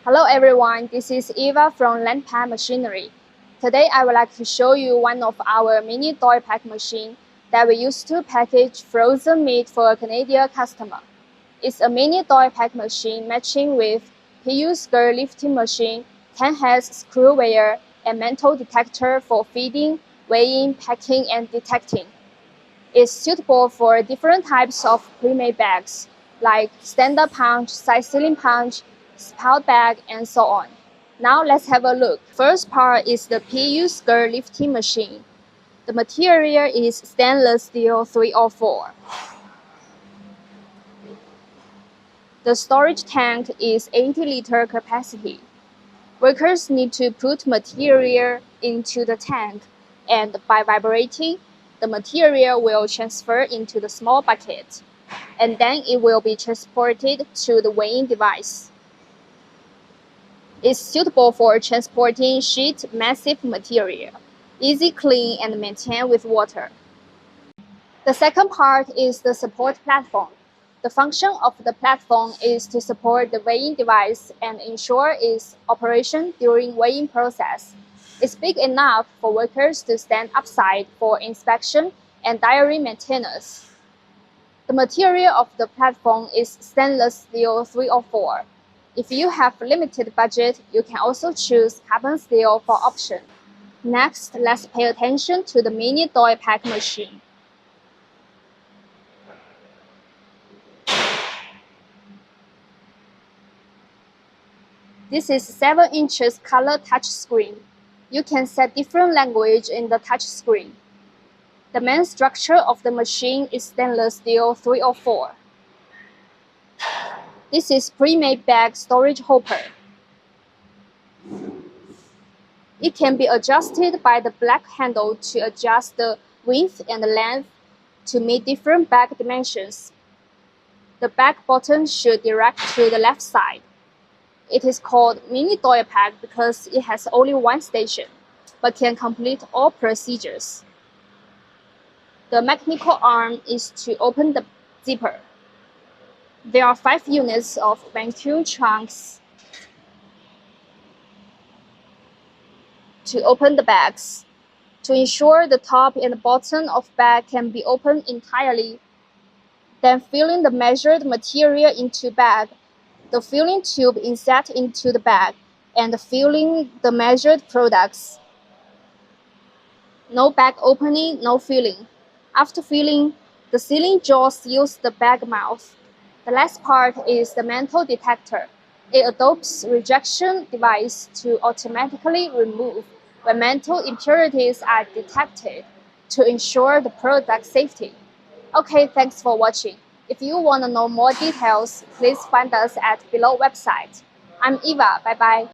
Hello everyone, this is Eva from Landpack Machinery. Today I would like to show you one of our mini Doypack machine that we use to package frozen meat for a Canadian customer. It's a mini Doypack machine matching with PU skirt lifting machine, 10 heads screw weigher, and metal detector for feeding, weighing, packing, and detecting. It's suitable for different types of premade bags, like standard punch, side sealing punch, spout bag, and so on. Now let's have a look. First part is the PU skirt lifting machine. The material is stainless steel 304. The storage tank is 80-liter capacity. Workers need to put material into the tank, and by vibrating, the material will transfer into the small bucket, and then it will be transported to the weighing device. It's suitable for transporting sheet massive material, easy clean and maintain with water. The second part is the support platform. The function of the platform is to support the weighing device and ensure its operation during weighing process. It's big enough for workers to stand upside for inspection and diary maintenance. The material of the platform is stainless steel 304. If you have limited budget, you can also choose carbon steel for option. Next, let's pay attention to the mini Doypack machine. This is 7 inches color touch screen. You can set different language in the touch screen. The main structure of the machine is stainless steel 304. This is Premade bag storage hopper. It can be adjusted by the black handle to adjust the width and length to meet different bag dimensions. The bag button should direct to the left side. It is called mini Doypack because it has only one station, but can complete all procedures. The mechanical arm is to open the zipper. There are 5 units of vacuum trunks to open the bags. To ensure the top and the bottom of bag can be opened entirely, then filling the measured material into bag, the filling tube inset into the bag, and filling the measured products. No bag opening, no filling. After filling, the sealing jaw seals the bag mouth. The last part is the metal detector. It adopts rejection device to automatically remove when metal impurities are detected to ensure the product safety. Okay, thanks for watching. If you want to know more details, please find us at below website. I'm Eva, bye-bye.